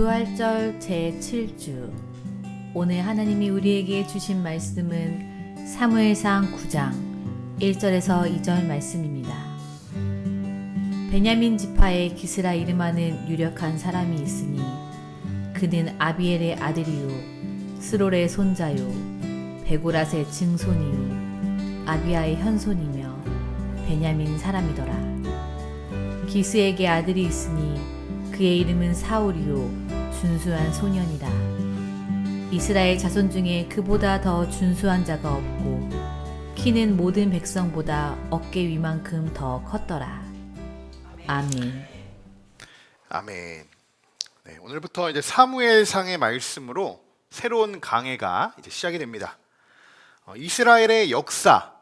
부활절 제7주. 오늘 하나님이 우리에게 주신 말씀은 사무엘상 9장 1절에서 2절 말씀입니다. 베냐민 지파에 기스라 이름하는 유력한 사람이 있으니 그는 아비엘의 아들이요 스롤의 손자요 베고랏의 증손이요 아비아의 현손이며 베냐민 사람이더라. 기스에게 아들이 있으니 그의 이름은 사울이요 준수한 소년이라. 이스라엘 자손 중에 그보다 더 준수한 자가 없고 키는 모든 백성보다 어깨 위만큼 더 컸더라. 아멘. 아멘. 네, 오늘부터 이제 사무엘상의 말씀으로 새로운 강해가 이제 시작이 됩니다. 이스라엘의 역사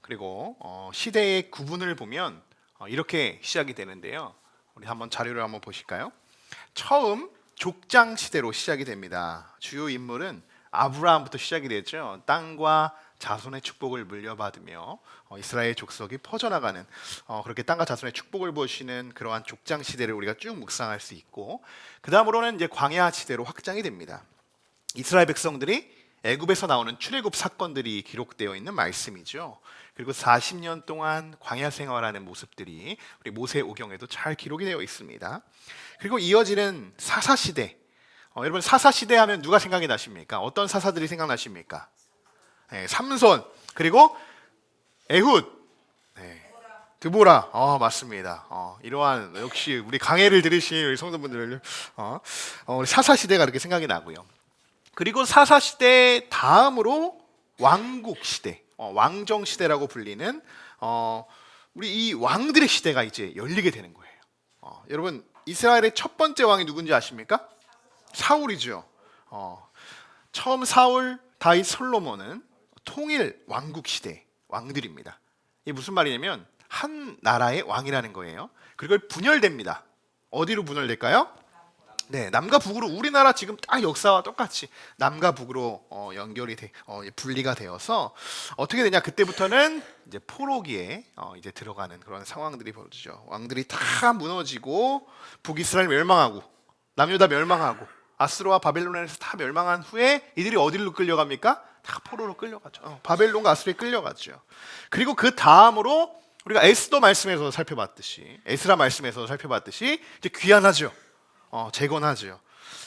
그리고 시대의 구분을 보면 이렇게 시작이 되는데요. 우리 한번 자료를 한번 보실까요? 처음 족장 시대로 시작이 됩니다. 주요 인물은 아브라함부터 시작이 되죠. 땅과 자손의 축복을 물려받으며 이스라엘 족속이 퍼져나가는 그렇게 땅과 자손의 축복을 보시는 그러한 족장 시대를 우리가 쭉 묵상할 수 있고, 그 다음으로는 이제 광야 시대로 확장이 됩니다. 이스라엘 백성들이 애굽에서 나오는 출애굽 사건들이 기록되어 있는 말씀이죠. 그리고 40년 동안 광야 생활하는 모습들이 우리 모세오경에도 잘 기록이 되어 있습니다. 그리고 이어지는 사사시대. 여러분 사사시대 하면 누가 생각이 나십니까? 어떤 사사들이 생각나십니까? 네, 삼손, 그리고 에훗, 네, 드보라. 맞습니다. 이러한 역시 우리 강해를 들으신 우리 성도분들 우리 사사시대가 이렇게 생각이 나고요. 그리고 사사시대 다음으로 왕국시대, 왕정시대라고 불리는 우리 이 왕들의 시대가 이제 열리게 되는 거예요. 여러분 이스라엘의 첫 번째 왕이 누군지 아십니까? 사울이죠. 처음 사울, 다윗, 솔로몬은 통일 왕국시대 왕들입니다. 이게 무슨 말이냐면 한 나라의 왕이라는 거예요. 그리고 분열됩니다. 어디로 분열될까요? 네, 남과 북으로. 우리나라 지금 딱 역사와 똑같이 남과 북으로 연결이 분리가 되어서 어떻게 되냐? 그때부터는 이제 포로기에 이제 들어가는 그런 상황들이 벌어지죠. 왕들이 다 무너지고 북이스라엘 멸망하고 남유다 멸망하고 아스로와 바벨론에서 다 멸망한 후에 이들이 어디로 끌려갑니까? 다 포로로 끌려가죠. 바벨론과 아스로에 끌려가죠. 그리고 그 다음으로 우리가 에스더 말씀에서 살펴봤듯이, 에스라 말씀에서 살펴봤듯이 이제 귀환하죠. 재건하죠.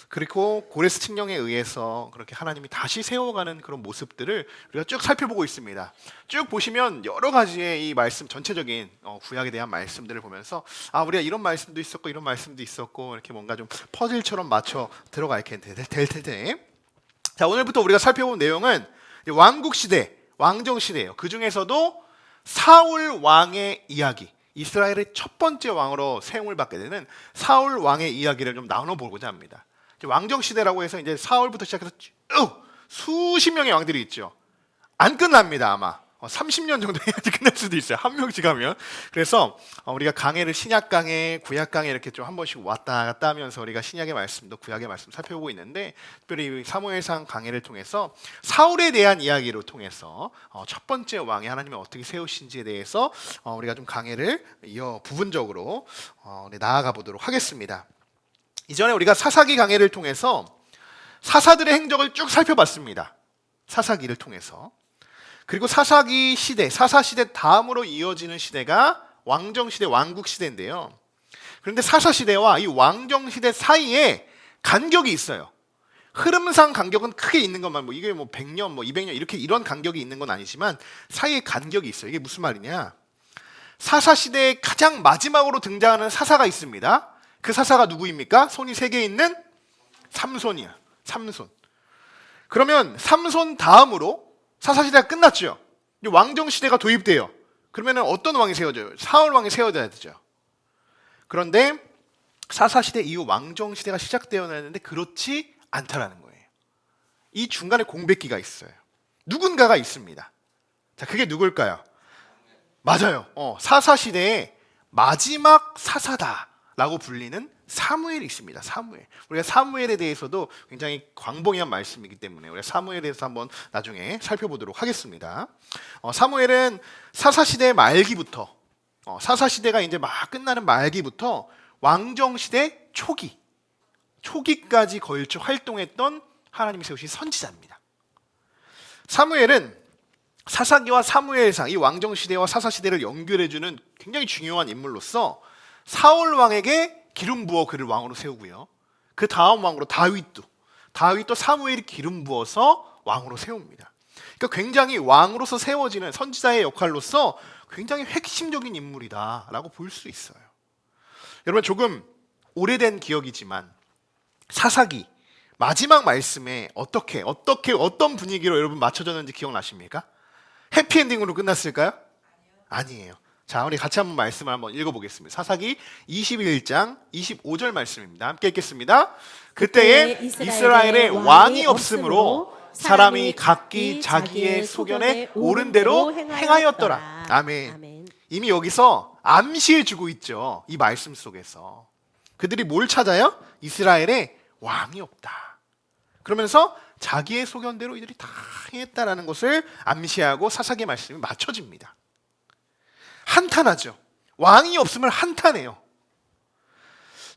그리고 고레스 칙령에 의해서 그렇게 하나님이 다시 세워가는 그런 모습들을 우리가 쭉 살펴보고 있습니다. 쭉 보시면 여러 가지의 이 말씀 전체적인 구약에 대한 말씀들을 보면서 우리가 이런 말씀도 있었고 이런 말씀도 있었고 이렇게 뭔가 좀 퍼즐처럼 맞춰 들어가게 될 텐데, 자, 오늘부터 우리가 살펴본 내용은 왕국 시대, 왕정 시대예요. 그 중에서도 사울 왕의 이야기, 이스라엘의 첫 번째 왕으로 세움을 받게 되는 사울 왕의 이야기를 좀 나눠보고자 합니다. 왕정 시대라고 해서 이제 사울부터 시작해서 쭉 수십 명의 왕들이 있죠. 안 끝납니다. 아마 30년 정도 해야지 끝날 수도 있어요. 한 명씩 하면. 그래서 우리가 강해를 신약 강해, 구약 강해 이렇게 좀 한 번씩 왔다 갔다 하면서 우리가 신약의 말씀도 구약의 말씀 살펴보고 있는데, 특별히 사무엘상 강해를 통해서 사울에 대한 이야기로 통해서 첫 번째 왕이 하나님이 어떻게 세우신지에 대해서 우리가 좀 강해를 부분적으로 나아가 보도록 하겠습니다. 이전에 우리가 사사기 강해를 통해서 사사들의 행적을 쭉 살펴봤습니다. 사사기를 통해서. 그리고 사사기 시대, 사사시대 다음으로 이어지는 시대가 왕정시대, 왕국시대인데요. 그런데 사사시대와 이 왕정시대 사이에 간격이 있어요. 흐름상 간격은 크게 있는 것만, 이게 100년, 200년 이런 간격이 있는 건 아니지만 사이에 간격이 있어요. 이게 무슨 말이냐? 사사시대의 가장 마지막으로 등장하는 사사가 있습니다. 그 사사가 누구입니까? 손이 3개 있는 삼손이야. 삼손. 그러면 삼손 다음으로 사사시대가 끝났죠. 왕정시대가 도입돼요. 그러면 어떤 왕이 세워져요? 사울 왕이 세워져야 되죠. 그런데 사사시대 이후 왕정시대가 시작되었는데 그렇지 않다라는 거예요. 이 중간에 공백기가 있어요. 누군가가 있습니다. 자, 그게 누굴까요? 맞아요. 사사시대의 마지막 사사다라고 불리는 사무엘이 있습니다. 사무엘. 우리가 사무엘에 대해서도 굉장히 광범위한 말씀이기 때문에 우리가 사무엘에 대해서 한번 나중에 살펴보도록 하겠습니다. 사무엘은 사사시대 말기부터, 사사시대가 이제 막 끝나는 말기부터 왕정시대 초기, 초기까지 걸쳐 활동했던 하나님이 세우신 선지자입니다. 사무엘은 사사기와 사무엘상, 이 왕정시대와 사사시대를 연결해주는 굉장히 중요한 인물로서 사울 왕에게 기름 부어 그를 왕으로 세우고요, 그 다음 왕으로 다윗도 사무엘이 기름 부어서 왕으로 세웁니다. 그러니까 굉장히 왕으로서 세워지는 선지자의 역할로서 굉장히 핵심적인 인물이다라고 볼 수 있어요. 여러분, 조금 오래된 기억이지만 사사기 마지막 말씀에 어떤 분위기로 여러분 맞춰졌는지 기억나십니까? 해피엔딩으로 끝났을까요? 아니에요. 자, 우리 같이 한번 말씀을 한번 읽어보겠습니다. 사사기 21장 25절 말씀입니다. 함께 읽겠습니다. 그때에 이스라엘에 왕이 없으므로 사람이 각기 자기의 소견에 옳은 대로 행하였더라. 아멘. 이미 여기서 암시해주고 있죠. 이 말씀 속에서 그들이 뭘 찾아요? 이스라엘에 왕이 없다. 그러면서 자기의 소견대로 이들이 다 행했다라는 것을 암시하고 사사기 말씀이 맞춰집니다. 한탄하죠. 왕이 없으면 한탄해요.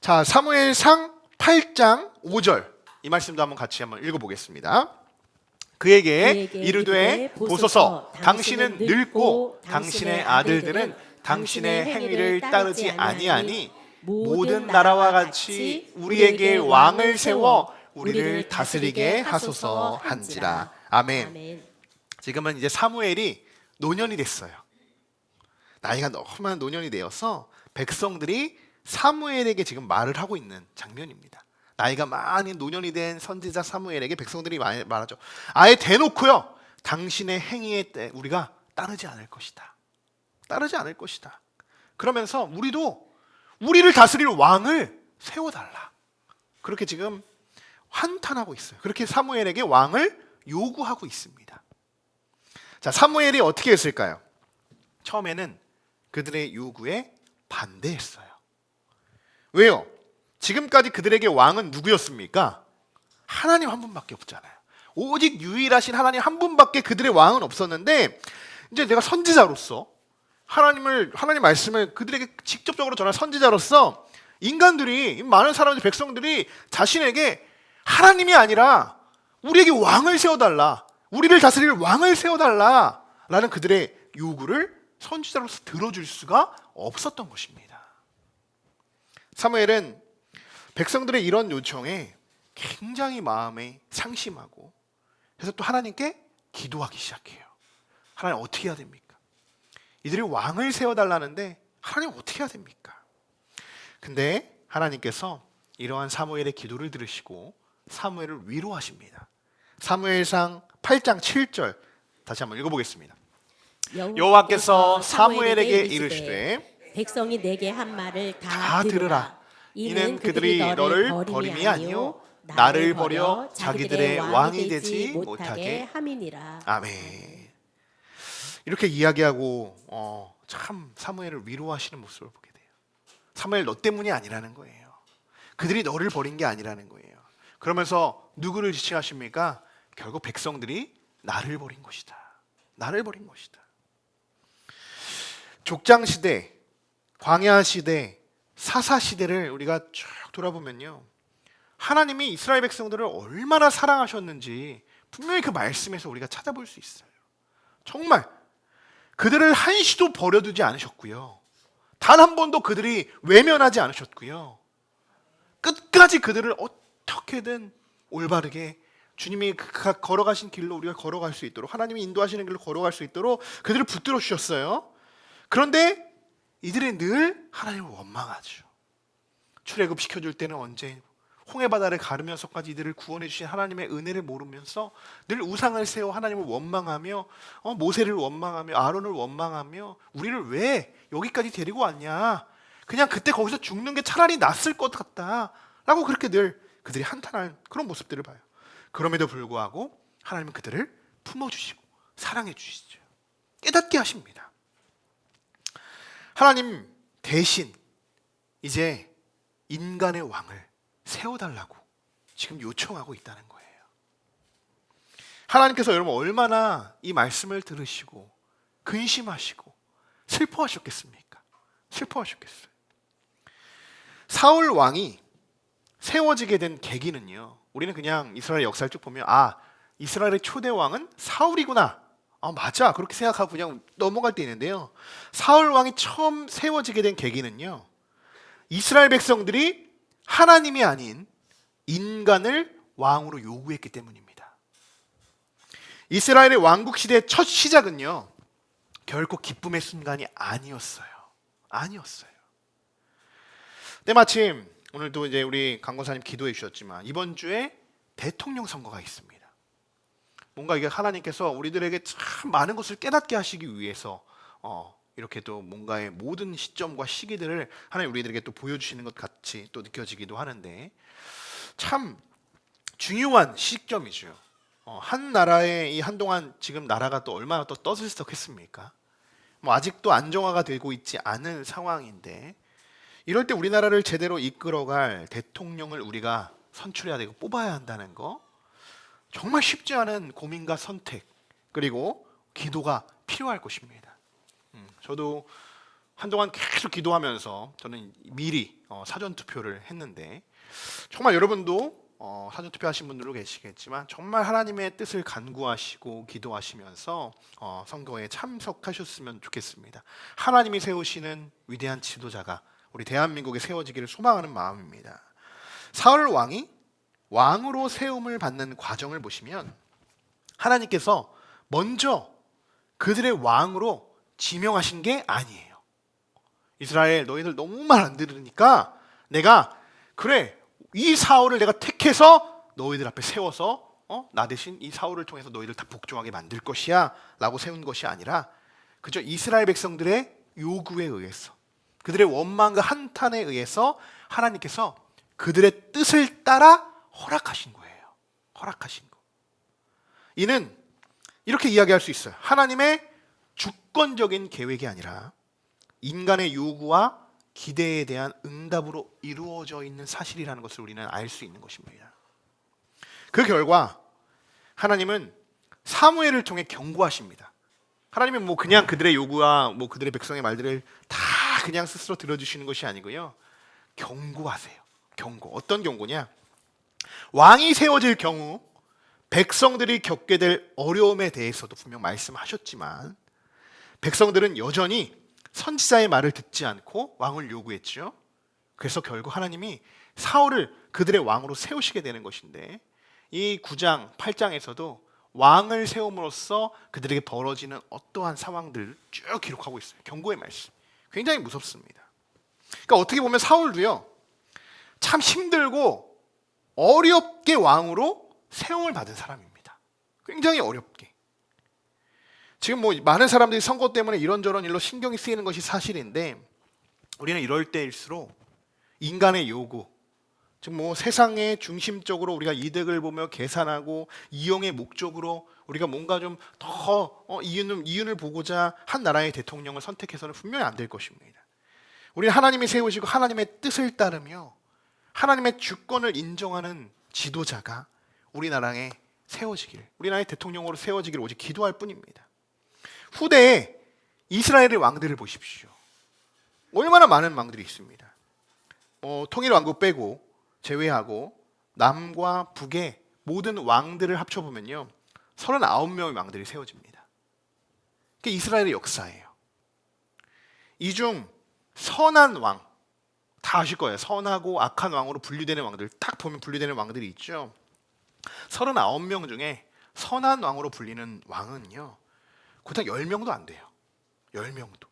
자, 사무엘상 8장 5절 이 말씀도 한번 같이 한번 읽어보겠습니다. 그에게 이르되 보소서, 당신은 늙고 당신의 아들들은 당신의 행위를 따르지 아니하니 모든 나라와 같이 우리에게 왕을 세워 우리를 다스리게 하소서 한지라. 아멘. 지금은 이제 사무엘이 노년이 됐어요. 나이가 너무 노년이 되어서 백성들이 사무엘에게 지금 말을 하고 있는 장면입니다. 나이가 많이 노년이 된 선지자 사무엘에게 백성들이 말하죠. 아예 대놓고요, 당신의 행위에 우리가 따르지 않을 것이다. 따르지 않을 것이다. 그러면서 우리를 다스릴 왕을 세워달라. 그렇게 지금 한탄하고 있어요. 그렇게 사무엘에게 왕을 요구하고 있습니다. 자, 사무엘이 어떻게 했을까요? 처음에는 그들의 요구에 반대했어요. 왜요? 지금까지 그들에게 왕은 누구였습니까? 하나님 한 분밖에 없잖아요. 오직 유일하신 하나님 한 분밖에 그들의 왕은 없었는데, 이제 내가 선지자로서 하나님 말씀을 그들에게 직접적으로 전할 선지자로서 인간들이, 많은 사람들, 백성들이 자신에게 하나님이 아니라 우리에게 왕을 세워달라, 우리를 다스릴 왕을 세워달라 라는 그들의 요구를 선지자로서 들어줄 수가 없었던 것입니다. 사무엘은 백성들의 이런 요청에 굉장히 마음에 상심하고, 그래서 또 하나님께 기도하기 시작해요. 하나님, 어떻게 해야 됩니까? 이들이 왕을 세워달라는데 하나님 어떻게 해야 됩니까? 근데 하나님께서 이러한 사무엘의 기도를 들으시고 사무엘을 위로하십니다. 사무엘상 8장 7절 다시 한번 읽어보겠습니다. 여호와께서 사무엘에게 이르시되 백성이 내게 한 말을 다 들으라. 이는 그들이 너를 버림이 아니요 나를 버려 자기들의 왕이 되지 못하게 함이니라. 아멘. 이렇게 이야기하고 참 사무엘을 위로하시는 모습을 보게 돼요. 사무엘, 너 때문이 아니라는 거예요. 그들이 너를 버린 게 아니라는 거예요. 그러면서 누구를 지칭하십니까? 결국 백성들이 나를 버린 것이다. 나를 버린 것이다. 족장시대, 광야시대, 사사시대를 우리가 쭉 돌아보면요, 하나님이 이스라엘 백성들을 얼마나 사랑하셨는지 분명히 그 말씀에서 우리가 찾아볼 수 있어요. 정말 그들을 한시도 버려두지 않으셨고요, 단 한 번도 그들이 외면하지 않으셨고요, 끝까지 그들을 어떻게든 올바르게 주님이 걸어가신 길로 우리가 걸어갈 수 있도록, 하나님이 인도하시는 길로 걸어갈 수 있도록 그들을 붙들어 주셨어요. 그런데 이들이 늘 하나님을 원망하죠. 출애굽 시켜줄 때는 언제, 홍해바다를 가르면서까지 이들을 구원해 주신 하나님의 은혜를 모르면서 늘 우상을 세워 하나님을 원망하며, 모세를 원망하며 아론을 원망하며, 우리를 왜 여기까지 데리고 왔냐, 그냥 그때 거기서 죽는 게 차라리 낫을 것 같다 라고 그렇게 늘 그들이 한탄하는 그런 모습들을 봐요. 그럼에도 불구하고 하나님은 그들을 품어주시고 사랑해 주시죠. 깨닫게 하십니다. 하나님 대신 이제 인간의 왕을 세워달라고 지금 요청하고 있다는 거예요. 하나님께서 여러분 얼마나 이 말씀을 들으시고 근심하시고 슬퍼하셨겠습니까? 슬퍼하셨겠어요. 사울 왕이 세워지게 된 계기는요, 우리는 그냥 이스라엘 역사를 쭉 보면 이스라엘의 초대 왕은 사울이구나, 맞아, 그렇게 생각하고 그냥 넘어갈 때 있는데요, 사울 왕이 처음 세워지게 된 계기는요, 이스라엘 백성들이 하나님이 아닌 인간을 왕으로 요구했기 때문입니다. 이스라엘의 왕국 시대의 첫 시작은요, 결코 기쁨의 순간이 아니었어요. 때마침 오늘도 이제 우리 강권사님 기도해 주셨지만 이번 주에 대통령 선거가 있습니다. 뭔가 이게 하나님께서 우리들에게 참 많은 것을 깨닫게 하시기 위해서 이렇게 또 뭔가의 모든 시점과 시기들을 하나님 우리들에게 또 보여주시는 것 같이 또 느껴지기도 하는데, 참 중요한 시점이죠. 한 나라의 이 한동안 지금 나라가 또 얼마나 또 떠들썩했습니까? 아직도 안정화가 되고 있지 않은 상황인데, 이럴 때 우리나라를 제대로 이끌어갈 대통령을 우리가 선출해야 되고 뽑아야 한다는 거, 정말 쉽지 않은 고민과 선택, 그리고 기도가 필요할 것입니다. 저도 한동안 계속 기도하면서 저는 미리 사전투표를 했는데, 정말 여러분도 사전투표하신 분들도 계시겠지만 정말 하나님의 뜻을 간구하시고 기도하시면서 선거에 참석하셨으면 좋겠습니다. 하나님이 세우시는 위대한 지도자가 우리 대한민국에 세워지기를 소망하는 마음입니다. 사울 왕이 왕으로 세움을 받는 과정을 보시면 하나님께서 먼저 그들의 왕으로 지명하신 게 아니에요. 이스라엘 너희들 너무 말 안 들으니까 내가 그래 이 사울을 내가 택해서 너희들 앞에 세워서 나 대신 이 사울을 통해서 너희들 다 복종하게 만들 것이야 라고 세운 것이 아니라 그저 이스라엘 백성들의 요구에 의해서, 그들의 원망과 한탄에 의해서 하나님께서 그들의 뜻을 따라 허락하신 거예요. 허락하신 거. 이는 이렇게 이야기할 수 있어요. 하나님의 주권적인 계획이 아니라 인간의 요구와 기대에 대한 응답으로 이루어져 있는 사실이라는 것을 우리는 알 수 있는 것입니다. 그 결과 하나님은 사무엘을 통해 경고하십니다. 하나님은 그냥 그들의 요구와 그들의 백성의 말들을 다 그냥 스스로 들어주시는 것이 아니고요, 경고하세요. 경고. 어떤 경고냐? 왕이 세워질 경우 백성들이 겪게 될 어려움에 대해서도 분명 말씀하셨지만, 백성들은 여전히 선지자의 말을 듣지 않고 왕을 요구했죠. 그래서 결국 하나님이 사울을 그들의 왕으로 세우시게 되는 것인데, 이 9장, 8장에서도 왕을 세움으로써 그들에게 벌어지는 어떠한 상황들을 쭉 기록하고 있어요. 경고의 말씀. 굉장히 무섭습니다. 그러니까 어떻게 보면 사울도요, 참 힘들고 어렵게 왕으로 세움을 받은 사람입니다. 굉장히 어렵게. 지금 많은 사람들이 선거 때문에 이런저런 일로 신경이 쓰이는 것이 사실인데, 우리는 이럴 때일수록 인간의 요구, 즉 세상의 중심적으로 우리가 이득을 보며 계산하고 이용의 목적으로 우리가 뭔가 좀 더 이윤을 보고자 한 나라의 대통령을 선택해서는 분명히 안 될 것입니다. 우리는 하나님이 세우시고 하나님의 뜻을 따르며 하나님의 주권을 인정하는 지도자가 우리나라에 세워지기를, 우리나라의 대통령으로 세워지기를 오직 기도할 뿐입니다. 후대에 이스라엘의 왕들을 보십시오. 얼마나 많은 왕들이 있습니다. 통일왕국 빼고 제외하고 남과 북의 모든 왕들을 합쳐보면요, 39명의 왕들이 세워집니다. 그게 이스라엘의 역사예요. 이 중 선한 왕, 다 아실 거예요. 선하고 악한 왕으로 분류되는 왕들, 딱 보면 분류되는 왕들이 있죠. 39명 중에 선한 왕으로 불리는 왕은요, 고작 10명도 안 돼요. 10명도.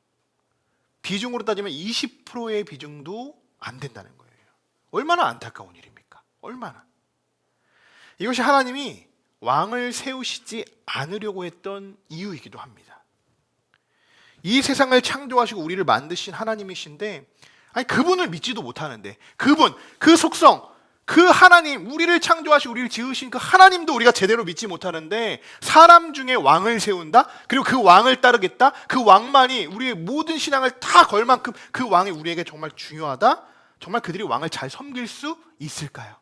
비중으로 따지면 20%의 비중도 안 된다는 거예요. 얼마나 안타까운 일입니까? 얼마나. 이것이 하나님이 왕을 세우시지 않으려고 했던 이유이기도 합니다. 이 세상을 창조하시고 우리를 만드신 하나님이신데, 그분을 믿지도 못하는데, 그분, 그 속성, 그 하나님, 우리를 창조하시고 우리를 지으신 그 하나님도 우리가 제대로 믿지 못하는데 사람 중에 왕을 세운다? 그리고 그 왕을 따르겠다? 그 왕만이 우리의 모든 신앙을 다 걸 만큼 그 왕이 우리에게 정말 중요하다? 정말 그들이 왕을 잘 섬길 수 있을까요?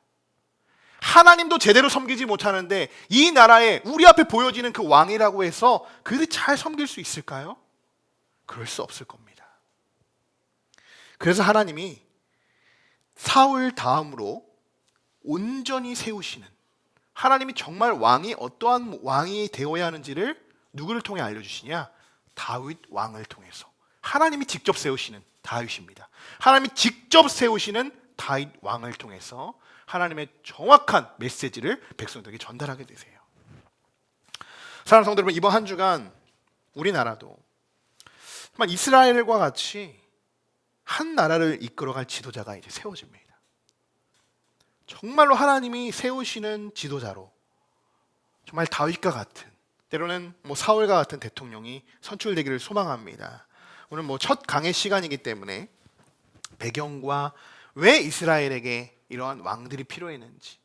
하나님도 제대로 섬기지 못하는데 이 나라에 우리 앞에 보여지는 그 왕이라고 해서 그들이 잘 섬길 수 있을까요? 그럴 수 없을 겁니다. 그래서 하나님이 사울 다음으로 온전히 세우시는, 하나님이 정말 왕이 어떠한 왕이 되어야 하는지를 누구를 통해 알려주시냐? 다윗 왕을 통해서. 하나님이 직접 세우시는 다윗입니다. 하나님이 직접 세우시는 다윗 왕을 통해서 하나님의 정확한 메시지를 백성들에게 전달하게 되세요. 사랑하는 성도 여러분, 이번 한 주간 우리나라도 정말 이스라엘과 같이 한 나라를 이끌어갈 지도자가 이제 세워집니다. 정말로 하나님이 세우시는 지도자로, 정말 다윗과 같은, 때로는 사울과 같은 대통령이 선출되기를 소망합니다. 오늘 첫 강의 시간이기 때문에 배경과 왜 이스라엘에게 이러한 왕들이 필요했는지,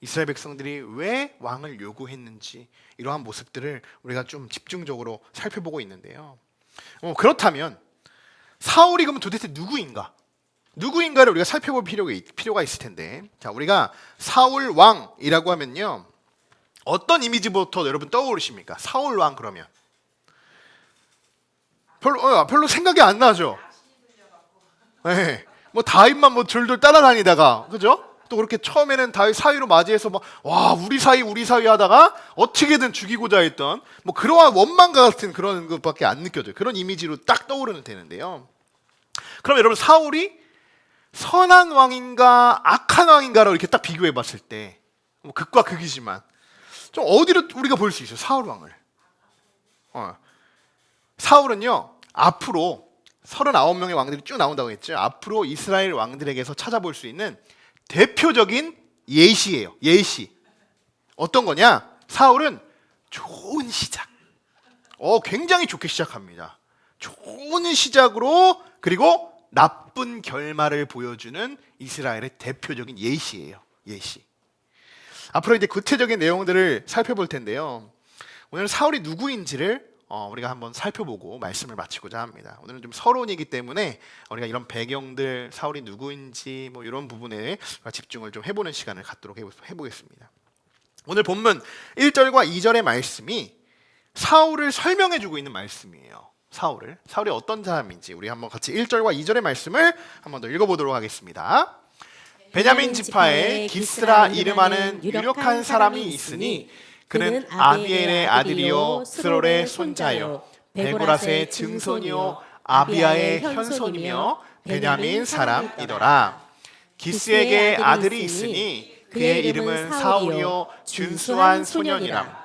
이스라엘 백성들이 왜 왕을 요구했는지, 이러한 모습들을 우리가 좀 집중적으로 살펴보고 있는데요. 그렇다면 사울이 그러면 도대체 누구인가를 우리가 살펴볼 필요가 있을 텐데, 자, 우리가 사울 왕이라고 하면요, 어떤 이미지부터 여러분 떠오르십니까? 사울 왕 그러면 별로 생각이 안 나죠. 네. 다윗만 졸졸 따라다니다가, 그죠? 또 그렇게 처음에는 다윗 사위로 맞이해서 와, 우리 사위 하다가 어떻게든 죽이고자 했던 그러한 원망과 같은 그런 것밖에 안 느껴져요. 그런 이미지로 딱 떠오르면 되는데요. 그럼 여러분, 사울이 선한 왕인가 악한 왕인가를 이렇게 딱 비교해 봤을 때 극과 극이지만 좀 어디로 우리가 볼 수 있어요? 사울 왕을. 사울은요, 앞으로 39명의 왕들이 쭉 나온다고 했죠. 앞으로 이스라엘 왕들에게서 찾아볼 수 있는 대표적인 예시예요. 예시. 어떤 거냐? 사울은 좋은 시작. 굉장히 좋게 시작합니다. 좋은 시작으로, 그리고 나쁜 결말을 보여주는 이스라엘의 대표적인 예시예요. 예시. 앞으로 이제 구체적인 내용들을 살펴볼 텐데요. 오늘 사울이 누구인지를 우리가 한번 살펴보고 말씀을 마치고자 합니다. 오늘은 좀 서론이기 때문에 우리가 이런 배경들, 사울이 누구인지 이런 부분에 집중을 좀 해보는 시간을 갖도록 해보겠습니다. 오늘 본문 1절과 2절의 말씀이 사울을 설명해주고 있는 말씀이에요. 사울이 어떤 사람인지 우리 한번 같이 1절과 2절의 말씀을 한번 더 읽어보도록 하겠습니다. 베냐민 지파에 기스라 이름하는 유력한 사람이 있으니 그는 아비엘의 아들이요 스롤의 손자요 베고라스의 증손이요 아비야의 현손이며 베냐민 사람이더라. 기스에게 아들이 있으니 그의 이름은 사울이요 준수한 소년이라.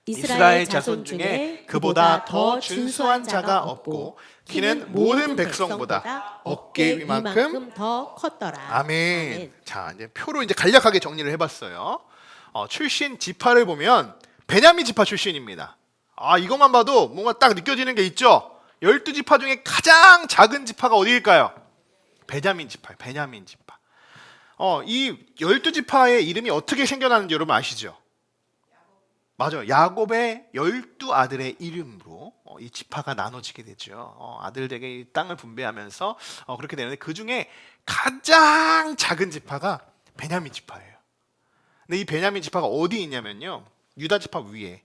이스라엘 자손 중에 그보다 더 준수한 자가 없고 그는 모든 백성보다 어깨 위만큼 더 컸더라. 아멘. 자, 이제 표로 이제 간략하게 정리를 해봤어요. 출신 지파를 보면 베냐민 지파 출신입니다. 이것만 봐도 뭔가 딱 느껴지는 게 있죠. 12지파 중에 가장 작은 지파가 어디일까요? 베냐민 지파예요. 베냐민 지파. 이 12지파의 이름이 어떻게 생겨나는지 여러분 아시죠? 맞아요. 야곱의 12아들의 이름으로 이 지파가 나눠지게 되죠. 아들에게 이 땅을 분배하면서 그렇게 되는데, 그 중에 가장 작은 지파가 베냐민 지파예요. 근데 이 베냐민 지파가 어디 있냐면요, 유다 지파 위에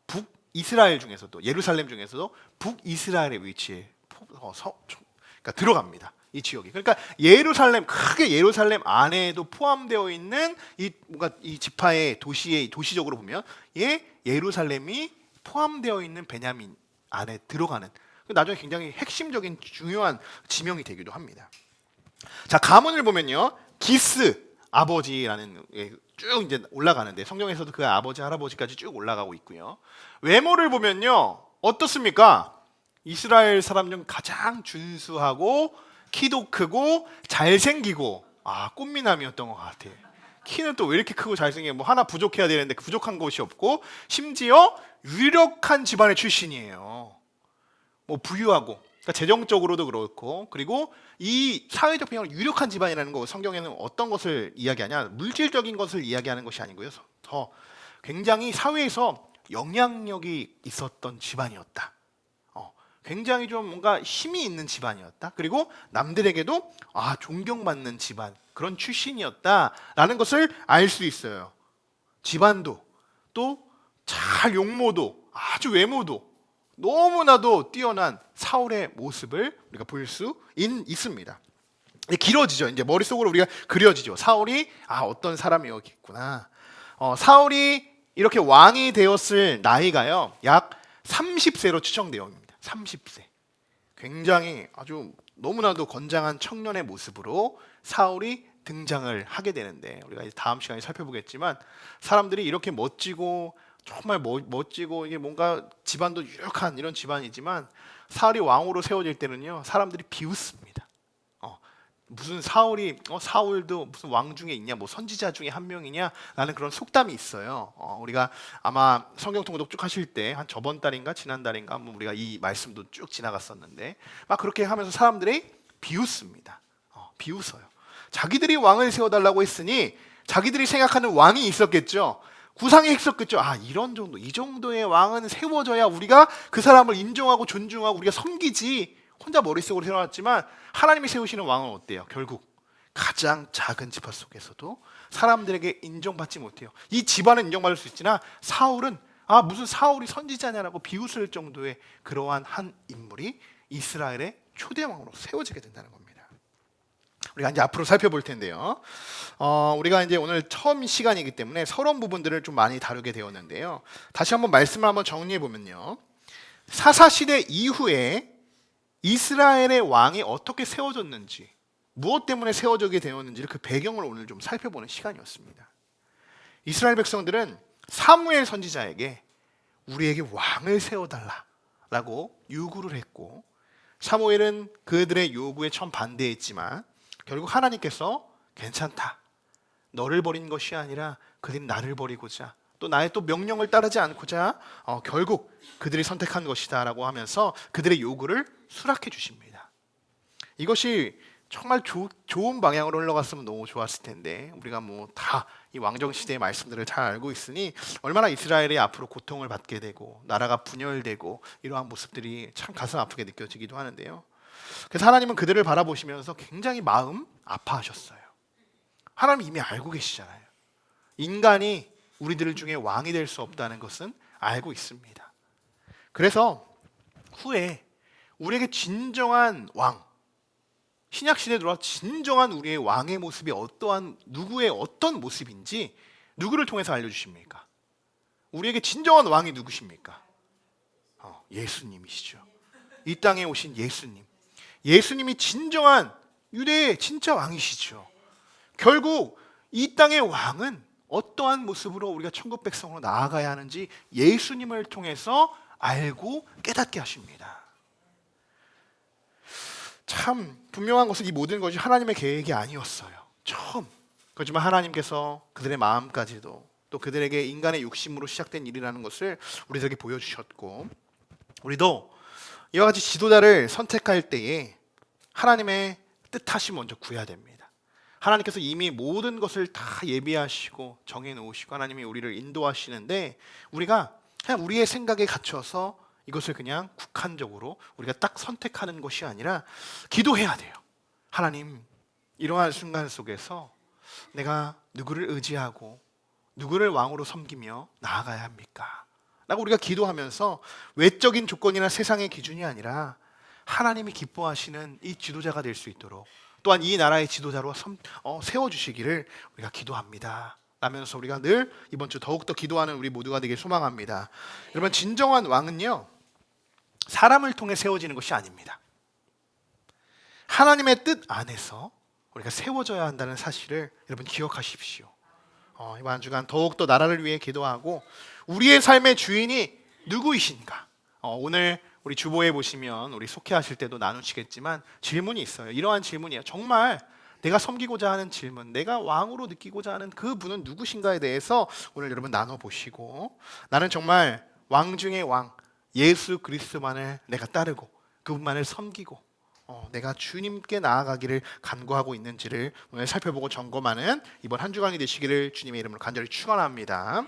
북이스라엘 중에서도, 예루살렘 중에서도 북이스라엘의 위치에 그러니까 들어갑니다. 이 지역이. 그러니까 예루살렘, 크게 예루살렘 안에도 포함되어 있는 이 지파의 도시적으로 보면 예루살렘이 포함되어 있는 베냐민 안에 들어가는, 나중에 굉장히 핵심적인 중요한 지명이 되기도 합니다. 자, 가문을 보면요, 기스 아버지라는 쭉 이제 올라가는데, 성경에서도 그 아버지 할아버지까지 쭉 올라가고 있고요. 외모를 보면요, 어떻습니까? 이스라엘 사람 중 가장 준수하고 키도 크고 잘생기고, 꽃미남이었던 것 같아요. 키는 또 왜 이렇게 크고 잘생겨? 하나 부족해야 되는데 그 부족한 것이 없고, 심지어 유력한 집안의 출신이에요. 부유하고, 그러니까 재정적으로도 그렇고, 그리고 이 사회적 배경으로 유력한 집안이라는 거, 성경에는 어떤 것을 이야기하냐? 물질적인 것을 이야기하는 것이 아니고요, 더 굉장히 사회에서 영향력이 있었던 집안이었다. 굉장히 좀 뭔가 힘이 있는 집안이었다. 그리고 남들에게도 존경받는 집안, 그런 출신이었다라는 것을 알 수 있어요. 집안도, 또 잘 용모도, 아주 외모도 너무나도 뛰어난 사울의 모습을 우리가 볼 수 있습니다. 길어지죠. 이제 머릿속으로 우리가 그려지죠. 사울이 어떤 사람이었겠구나. 사울이 이렇게 왕이 되었을 나이가요, 약 30세로 추정되어옵니다. 30세. 굉장히 아주 너무나도 건장한 청년의 모습으로 사울이 등장을 하게 되는데, 우리가 이제 다음 시간에 살펴보겠지만 사람들이 이렇게 멋지고 정말 멋지고 이게 뭔가 집안도 유력한 이런 집안이지만 사울이 왕으로 세워질 때는요, 사람들이 비웃습니다. 무슨 사울도 무슨 왕 중에 있냐, 뭐 선지자 중에 한 명이냐, 라는 그런 속담이 있어요. 우리가 아마 성경 통독 쭉 하실 때 한 저번 달인가 지난 달인가 한번 우리가 이 말씀도 쭉 지나갔었는데, 막 그렇게 하면서 사람들이 비웃습니다. 비웃어요. 자기들이 왕을 세워달라고 했으니 자기들이 생각하는 왕이 있었겠죠. 구상이 있었겠죠. 이런 정도, 이 정도의 왕은 세워져야 우리가 그 사람을 인정하고 존중하고 우리가 섬기지, 혼자 머릿속으로 세워놨지만 하나님이 세우시는 왕은 어때요? 결국 가장 작은 지파 속에서도 사람들에게 인정받지 못해요. 이 집안은 인정받을 수 있으나 사울은 무슨 사울이 선지자냐라고 비웃을 정도의 그러한 한 인물이 이스라엘의 초대 왕으로 세워지게 된다는 겁니다. 우리가 이제 앞으로 살펴볼 텐데요. 우리가 이제 오늘 처음 시간이기 때문에 서론 부분들을 좀 많이 다루게 되었는데요. 다시 한번 말씀을 한번 정리해 보면요. 사사 시대 이후에 이스라엘의 왕이 어떻게 세워졌는지, 무엇 때문에 세워지게 되었는지를 그 배경을 오늘 좀 살펴보는 시간이었습니다. 이스라엘 백성들은 사무엘 선지자에게 우리에게 왕을 세워달라라고 요구를 했고, 사무엘은 그들의 요구에 정반대했지만 결국 하나님께서 괜찮다, 너를 버린 것이 아니라 그들이 나를 버리고자 또 나의 또 명령을 따르지 않고자 결국 그들이 선택한 것이다 라고 하면서 그들의 요구를 수락해 주십니다. 이것이 정말 좋은 방향으로 흘러갔으면 너무 좋았을 텐데, 우리가 뭐 다 이 왕정시대의 말씀들을 잘 알고 있으니 얼마나 이스라엘이 앞으로 고통을 받게 되고 나라가 분열되고 이러한 모습들이 참 가슴 아프게 느껴지기도 하는데요. 그래서 하나님은 그들을 바라보시면서 굉장히 마음 아파하셨어요. 하나님 이미 알고 계시잖아요. 인간이 우리들 중에 왕이 될 수 없다는 것은 알고 있습니다. 그래서 후에 우리에게 진정한 왕, 신약시대에 들어와 진정한 우리의 왕의 모습이 누구의 어떤 모습인지 누구를 통해서 알려주십니까? 우리에게 진정한 왕이 누구십니까? 예수님이시죠. 이 땅에 오신 예수님. 예수님이 진정한 유대의 진짜 왕이시죠. 결국 이 땅의 왕은 어떠한 모습으로 우리가 천국 백성으로 나아가야 하는지 예수님을 통해서 알고 깨닫게 하십니다. 참 분명한 것은 이 모든 것이 하나님의 계획이 아니었어요. 처음. 그렇지만 하나님께서 그들의 마음까지도 또 그들에게 인간의 욕심으로 시작된 일이라는 것을 우리들에게 보여주셨고, 우리도 이와 같이 지도자를 선택할 때에 하나님의 뜻하심 먼저 구해야 됩니다. 하나님께서 이미 모든 것을 다 예비하시고 정해놓으시고 하나님이 우리를 인도하시는데, 우리가 그냥 우리의 생각에 갇혀서 이것을 그냥 국한적으로 우리가 딱 선택하는 것이 아니라 기도해야 돼요. 하나님, 이러한 순간 속에서 내가 누구를 의지하고 누구를 왕으로 섬기며 나아가야 합니까? 라고 우리가 기도하면서 외적인 조건이나 세상의 기준이 아니라 하나님이 기뻐하시는 이 지도자가 될 수 있도록, 또한 이 나라의 지도자로 세워주시기를 우리가 기도합니다 라면서 우리가 늘 이번 주 더욱더 기도하는 우리 모두가 되길 소망합니다. 여러분, 진정한 왕은요, 사람을 통해 세워지는 것이 아닙니다. 하나님의 뜻 안에서 우리가 세워져야 한다는 사실을 여러분 기억하십시오. 이번 한 주간 더욱더 나라를 위해 기도하고 우리의 삶의 주인이 누구이신가, 오늘 우리 주보에 보시면 우리 속회하실 때도 나누시겠지만 질문이 있어요. 이러한 질문이에요. 정말 내가 섬기고자 하는 질문, 내가 왕으로 느끼고자 하는 그 분은 누구신가에 대해서 오늘 여러분 나눠보시고, 나는 정말 왕 중의 왕 예수 그리스도만을 내가 따르고 그분만을 섬기고 내가 주님께 나아가기를 간구하고 있는지를 오늘 살펴보고 점검하는 이번 한 주간이 되시기를 주님의 이름으로 간절히 축원합니다.